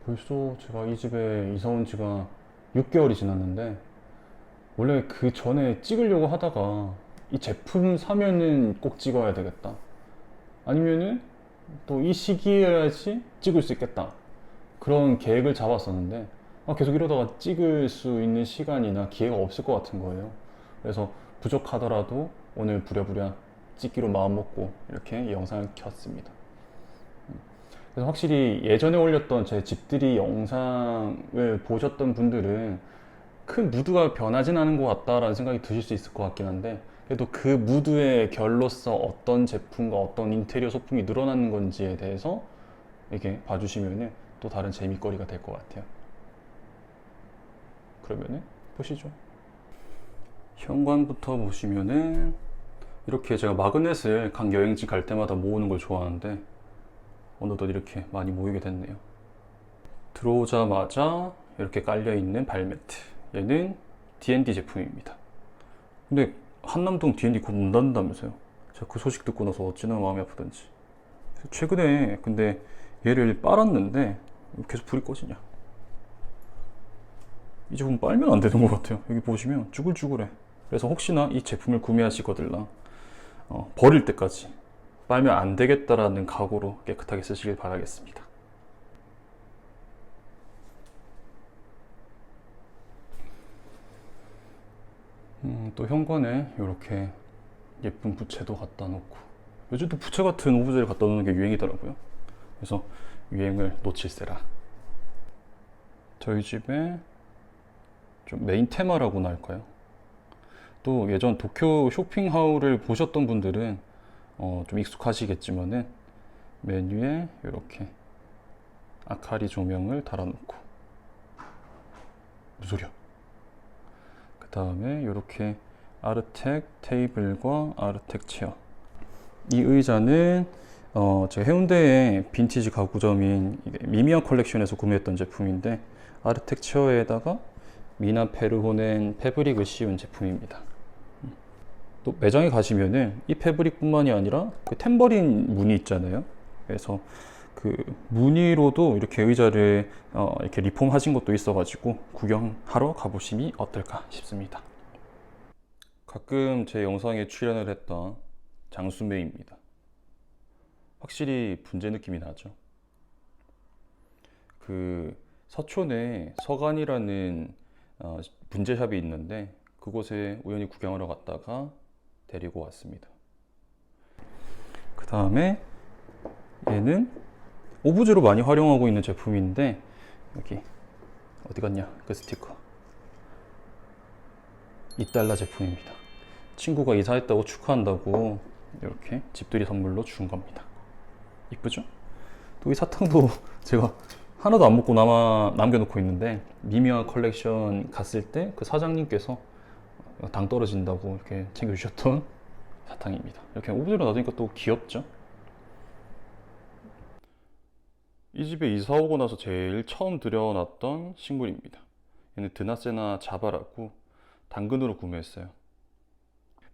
벌써 제가 이 집에 이사 온 지가 6개월이 지났는데, 원래 그 전에 찍으려고 하다가 이 제품 사면은 꼭 찍어야 되겠다, 아니면은 또 이 시기여야지 찍을 수 있겠다, 그런 계획을 잡았었는데, 계속 이러다가 찍을 수 있는 시간이나 기회가 없을 것 같은 거예요. 그래서 부족하더라도 오늘 부랴부랴 찍기로 마음먹고 이렇게 영상을 켰습니다. 그래서 확실히 예전에 올렸던 제 집들이 영상을 보셨던 분들은 큰 무드가 변하진 않은 것 같다라는 생각이 드실 수 있을 것 같긴 한데, 그래도 그 무드의 결로서 어떤 제품과 어떤 인테리어 소품이 늘어나는 건지에 대해서 이렇게 봐주시면은 또 다른 재미거리가 될 것 같아요. 그러면은 보시죠. 현관부터 보시면은 이렇게 제가 마그넷을 각 여행지 갈 때마다 모으는 걸 좋아하는데, 어느덧 이렇게 많이 모이게 됐네요. 들어오자마자 이렇게 깔려있는 발매트, 얘는 D&D 제품입니다. 근데 한남동 D&D 곧 문 닫는다면서요. 제가 그 소식 듣고 나서 어찌나 마음이 아프던지. 최근에 근데 얘를 빨았는데 계속 불이 꺼지냐. 이 제품 빨면 안 되는 것 같아요. 여기 보시면 쭈글쭈글해. 그래서 혹시나 이 제품을 구매하시거들라 버릴 때까지 빨면 안 되겠다라는 각오로 깨끗하게 쓰시길 바라겠습니다. 또 현관에 이렇게 예쁜 부채도 갖다 놓고, 요즘 또 부채 같은 오브제를 갖다 놓는 게 유행이더라고요. 그래서 유행을 놓칠세라. 저희 집에 좀 메인 테마라고나 할까요? 또 예전 도쿄 쇼핑하울을 보셨던 분들은 좀 익숙하시겠지만은, 메뉴에 이렇게 아카리 조명을 달아놓고, 무슨 소리야? 그 다음에 이렇게 아르텍 테이블과 아르텍 체어. 이 의자는 제가 해운대의 빈티지 가구점인 미미아 컬렉션에서 구매했던 제품인데, 아르텍 체어에다가 미나 페르호넨 패브릭을 씌운 제품입니다. 또 매장에 가시면은 이 패브릭뿐만이 아니라 그 탬버린 무늬 있잖아요. 그래서 그 무늬로도 이렇게 의자를 이렇게 리폼하신 것도 있어가지고 구경하러 가보심이 어떨까 싶습니다. 가끔 제 영상에 출연을 했던 장수매입니다. 확실히 분재 느낌이 나죠. 그 서촌에 서간이라는 분재샵이 있는데, 그곳에 우연히 구경하러 갔다가 데리고 왔습니다. 그 다음에 얘는 오브제로 많이 활용하고 있는 제품인데, 여기 어디 갔냐 그 스티커, 이달라 제품입니다. 친구가 이사했다고 축하한다고 이렇게 집들이 선물로 준 겁니다. 이쁘죠? 또 이 사탕도 제가 하나도 안 먹고 남겨놓고 있는데, 미미아 컬렉션 갔을 때 그 사장님께서 당 떨어진다고 이렇게 챙겨주셨던 사탕입니다. 이렇게 오브제로 놔두니까 또 귀엽죠? 이 집에 이사 오고 나서 제일 처음 들여놨던 식물입니다. 얘는 드나세나 자바라고 당근으로 구매했어요.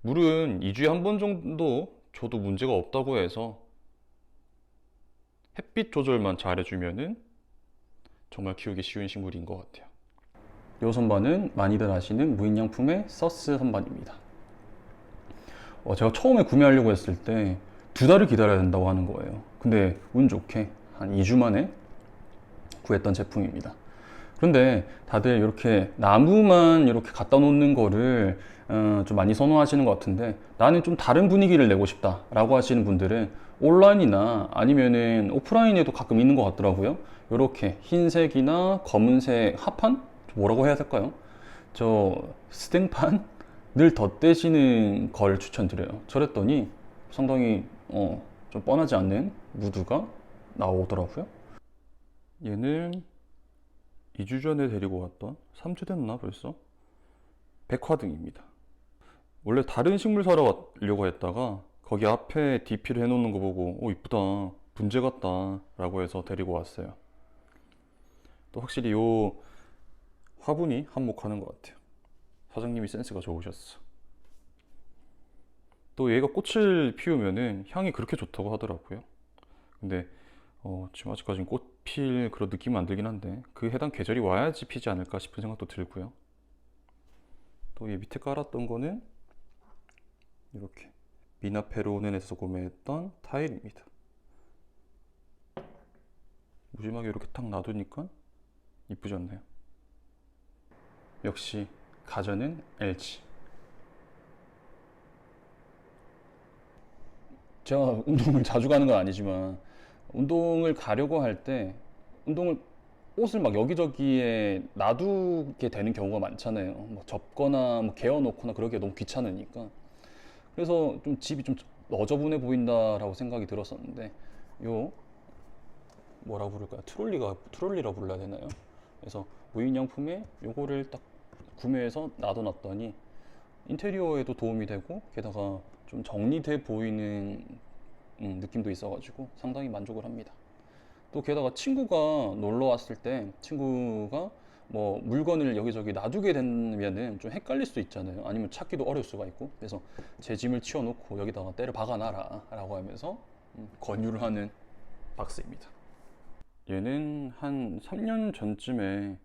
물은 2주에 한 번 정도 줘도 문제가 없다고 해서 햇빛 조절만 잘 해주면은 정말 키우기 쉬운 식물인 것 같아요. 이 선반은 많이들 아시는 무인양품의 서스 선반입니다. 제가 처음에 구매하려고 했을 때 2달을 기다려야 된다고 하는 거예요. 근데 운 좋게 한 2주 만에 구했던 제품입니다. 그런데 다들 이렇게 나무만 이렇게 갖다 놓는 거를 좀 많이 선호하시는 것 같은데, 나는 좀 다른 분위기를 내고 싶다 라고 하시는 분들은 온라인이나 아니면은 오프라인에도 가끔 있는 것 같더라고요. 이렇게 흰색이나 검은색 합판? 뭐라고 해야 될까요? 저 스탱판을 덧대시는 걸 추천드려요. 저랬더니 상당히 좀 뻔하지 않는 무드가 나오더라고요. 얘는 2주 전에 데리고 왔던, 3주 됐나 벌써? 백화등입니다. 원래 다른 식물 사러 가려고 했다가 거기 앞에 DP를 해놓는 거 보고 이쁘다, 분재 같다 라고 해서 데리고 왔어요. 또 확실히 요 화분이 한몫하는 것 같아요. 사장님이 센스가 좋으셨어. 또 얘가 꽃을 피우면은 향이 그렇게 좋다고 하더라고요. 근데 지금 아직까지는 꽃 필 그런 느낌은 안 들긴 한데 그 해당 계절이 와야지 피지 않을까 싶은 생각도 들고요. 또 이 밑에 깔았던 거는 이렇게 미나페로넨에서 구매했던 타일입니다. 무심하게 이렇게 탁 놔두니까 이쁘지 않나요? 역시 가전은 LG. 제가 운동을 자주 가는 건 아니지만 운동을 가려고 할 때 운동을 옷을 막 여기저기에 놔두게 되는 경우가 많잖아요. 뭐 접거나 뭐 개어놓거나 그러기가 너무 귀찮으니까. 그래서 좀 집이 좀 너저분해 보인다라고 생각이 들었었는데 요 뭐라 부를까요? 트롤리라 불러야 되나요? 그래서 무인양품에 요거를 딱 구매해서 놔둬놨더니 인테리어에도 도움이 되고 게다가 좀 정리돼 보이는 느낌도 있어가지고 상당히 만족을 합니다. 또 게다가 친구가 놀러 왔을 때 친구가 뭐 물건을 여기저기 놔두게 되면은 좀 헷갈릴 수 있잖아요. 아니면 찾기도 어려울 수가 있고. 그래서 제 짐을 치워놓고 여기다가 때를 박아놔라 라고 하면서 권유를 하는 박스입니다. 얘는 한 3년 전쯤에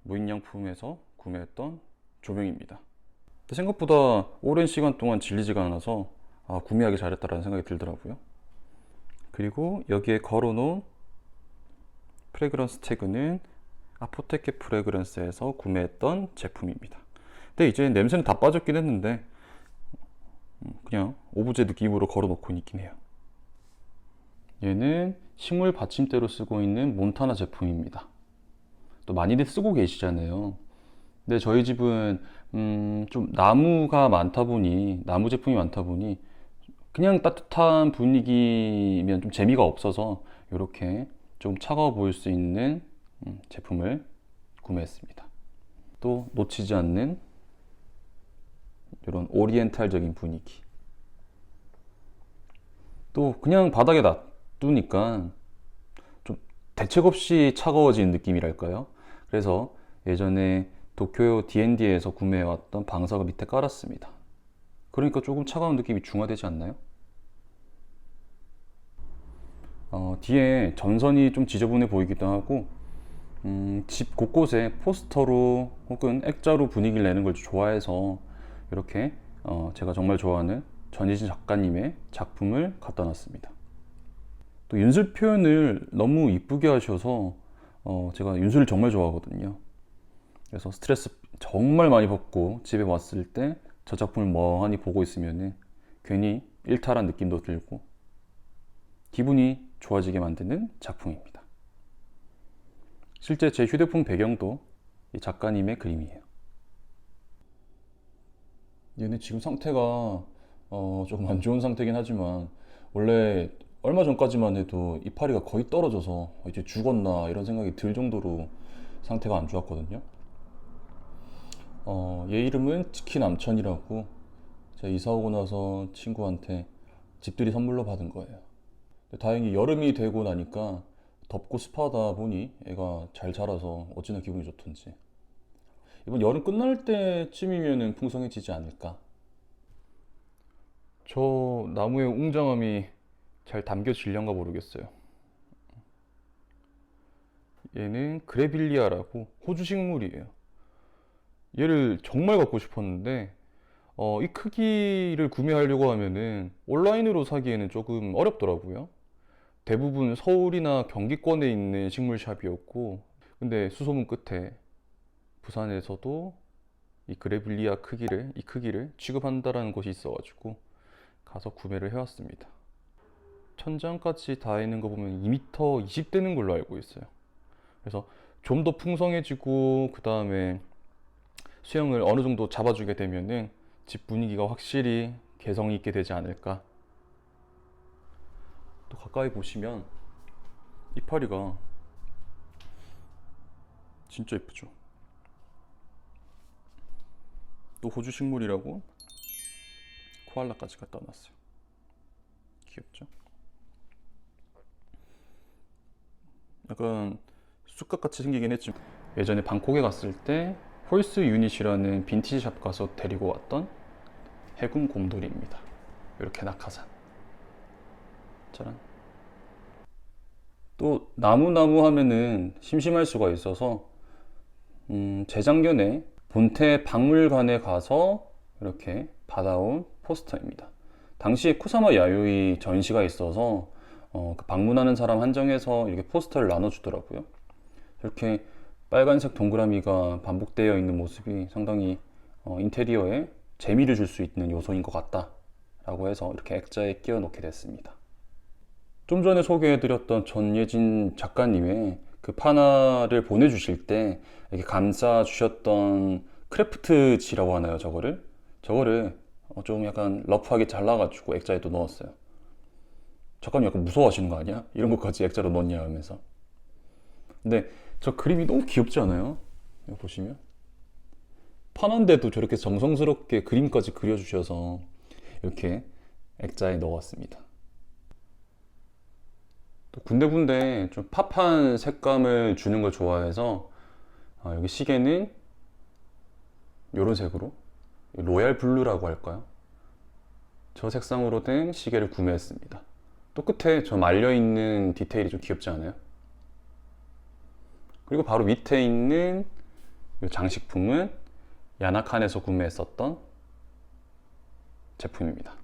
무인양품에서 구매했던 조명입니다. 생각보다 오랜 시간 동안 질리지가 않아서 구매하기 잘했다라는 생각이 들더라고요. 그리고 여기에 걸어놓은 프레그런스 태그는 아포테케 프레그런스에서 구매했던 제품입니다. 근데 이제 냄새는 다 빠졌긴 했는데 그냥 오브제 느낌으로 걸어놓고 있긴 해요. 얘는 식물 받침대로 쓰고 있는 몬타나 제품입니다. 또 많이들 쓰고 계시잖아요. 근데 저희 집은 좀 나무가 많다 보니 나무 제품이 많다 보니 그냥 따뜻한 분위기면 좀 재미가 없어서 이렇게 좀 차가워 보일 수 있는 제품을 구매했습니다. 또 놓치지 않는 이런 오리엔탈적인 분위기. 또 그냥 바닥에 놔두니까 좀 대책 없이 차가워지는 느낌이랄까요? 그래서 예전에 도쿄 D&D에서 구매해왔던 방석을 밑에 깔았습니다. 그러니까 조금 차가운 느낌이 중화되지 않나요? 뒤에 전선이 좀 지저분해 보이기도 하고 집 곳곳에 포스터로 혹은 액자로 분위기를 내는 걸 좋아해서 이렇게 제가 정말 좋아하는 전희진 작가님의 작품을 갖다 놨습니다. 또 윤술 표현을 너무 이쁘게 하셔서 제가 윤술을 정말 좋아하거든요. 그래서 스트레스 정말 많이 받고 집에 왔을 때 저 작품을 멍하니 보고 있으면 괜히 일탈한 느낌도 들고 기분이 좋아지게 만드는 작품입니다. 실제 제 휴대폰 배경도 이 작가님의 그림이에요. 얘는 지금 상태가 조금 안 좋은 상태긴 하지만 원래 얼마 전까지만 해도 이파리가 거의 떨어져서 이제 죽었나 이런 생각이 들 정도로 상태가 안 좋았거든요. 얘 이름은 치키남천이라고 제가 이사 오고 나서 친구한테 집들이 선물로 받은 거예요. 다행히 여름이 되고 나니까 덥고 습하다 보니 애가 잘 자라서 어찌나 기분이 좋던지 이번 여름 끝날 때쯤이면 풍성해지지 않을까. 저 나무의 웅장함이 잘 담겨질련가 모르겠어요. 얘는 그레빌리아라고 호주 식물이에요. 얘를 정말 갖고 싶었는데 이 크기를 구매하려고 하면은 온라인으로 사기에는 조금 어렵더라고요. 대부분 서울이나 경기권에 있는 식물샵이었고 근데 수소문 끝에 부산에서도 이 그레빌리아 이 크기를 취급한다라는 곳이 있어가지고 가서 구매를 해왔습니다. 천장까지 다 있는 거 보면 2m 20 되는 걸로 알고 있어요. 그래서 좀 더 풍성해지고 그 다음에 수영을 어느 정도 잡아주게 되면은 집 분위기가 확실히 개성 있게 되지 않을까. 또 가까이 보시면 이파리가 진짜 예쁘죠. 또 호주 식물이라고 코알라까지 갖다 놨어요. 귀엽죠? 약간 쑥갓같이 생기긴 했지만 예전에 방콕에 갔을 때 홀스 유닛이라는 빈티지 샵 가서 데리고 왔던 해군 곰돌이입니다. 이렇게 낙하산. 짜란. 또 나무나무 하면은 심심할 수가 있어서 재작년에 본태 박물관에 가서 이렇게 받아온 포스터입니다. 당시에 쿠사마 야요이 전시가 있어서 그 방문하는 사람 한정해서 이렇게 포스터를 나눠주더라고요. 이렇게 빨간색 동그라미가 반복되어 있는 모습이 상당히 인테리어에 재미를 줄 수 있는 요소인 것 같다 라고 해서 이렇게 액자에 끼워 놓게 됐습니다. 좀 전에 소개해드렸던 전예진 작가님의 그 판화를 보내주실 때 이렇게 감싸 주셨던 크래프트지라고 하나요? 저거를 좀 약간 러프하게 잘라가지고 액자에 또 넣었어요. 작가님 약간 무서워하시는 거 아니야? 이런 것까지 액자로 넣냐 하면서. 근데 저 그림이 너무 귀엽지 않아요? 이거 보시면 판화인데도 저렇게 정성스럽게 그림까지 그려주셔서 이렇게 액자에 넣었습니다. 또 군데군데 좀 팝한 색감을 주는 걸 좋아해서 여기 시계는 이런 색으로 로얄 블루라고 할까요? 저 색상으로 된 시계를 구매했습니다. 또 끝에 저 말려있는 디테일이 좀 귀엽지 않아요? 그리고 바로 밑에 있는 이 장식품은 야나칸에서 구매했었던 제품입니다.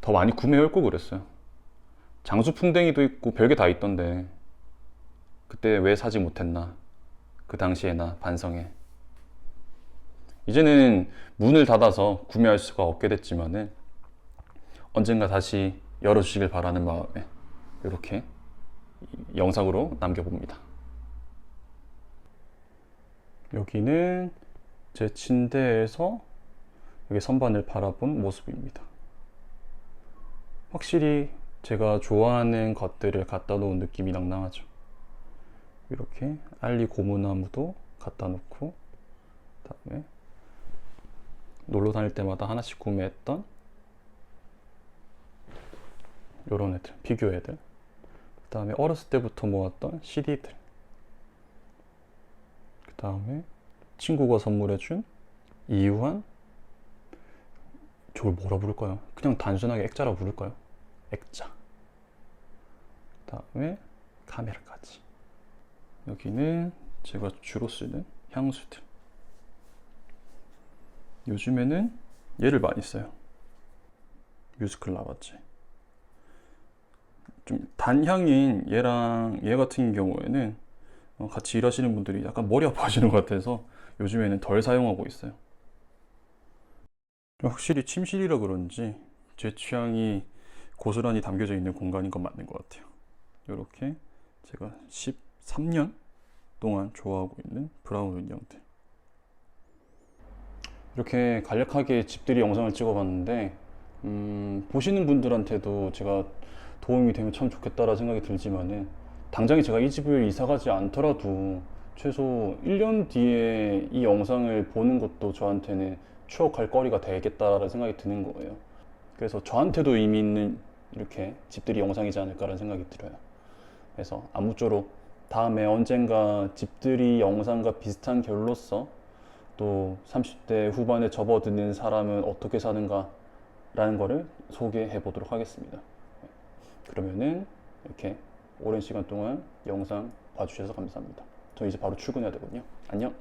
더 많이 구매할 걸 그랬어요. 장수풍뎅이도 있고 별게 다 있던데 그때 왜 사지 못했나, 그 당시에 나 반성해. 이제는 문을 닫아서 구매할 수가 없게 됐지만은 언젠가 다시 열어주시길 바라는 마음에 이렇게 영상으로 남겨봅니다. 여기는 제 침대에서 여기 선반을 바라본 모습입니다. 확실히 제가 좋아하는 것들을 갖다 놓은 느낌이 낭낭하죠. 이렇게 알리 고무나무도 갖다 놓고, 그다음에 놀러 다닐 때마다 하나씩 구매했던 요런 애들, 피규어 애들, 그 다음에 어렸을 때부터 모았던 CD들, 그 다음에 친구가 선물해준 이유한, 저걸 뭐라 부를까요? 그냥 단순하게 액자라고 부를까요? 액자. 그 다음에 카메라까지. 여기는 제가 주로 쓰는 향수들. 요즘에는 얘를 많이 써요. 뮤스클 라바제. 좀 단향인 얘랑 얘 같은 경우에는 같이 일하시는 분들이 약간 머리 아파하시는 것 같아서 요즘에는 덜 사용하고 있어요. 확실히 침실이라 그런지 제 취향이 고스란히 담겨져 있는 공간인 건 맞는 것 같아요. 이렇게 제가 13년 동안 좋아하고 있는 브라운 인형들. 이렇게 간략하게 집들이 영상을 찍어봤는데 보시는 분들한테도 제가 도움이 되면 참 좋겠다라는 생각이 들지만은 당장에 제가 이 집을 이사 가지 않더라도 최소 1년 뒤에 이 영상을 보는 것도 저한테는 추억할 거리가 되겠다라는 생각이 드는 거예요. 그래서 저한테도 의미 있는 이렇게 집들이 영상이지 않을까라는 생각이 들어요. 그래서 아무쪼록 다음에 언젠가 집들이 영상과 비슷한 결로서 또 30대 후반에 접어드는 사람은 어떻게 사는가 라는 거를 소개해 보도록 하겠습니다. 그러면은 이렇게 오랜 시간 동안 영상 봐주셔서 감사합니다. 저 이제 바로 출근해야 되거든요. 안녕.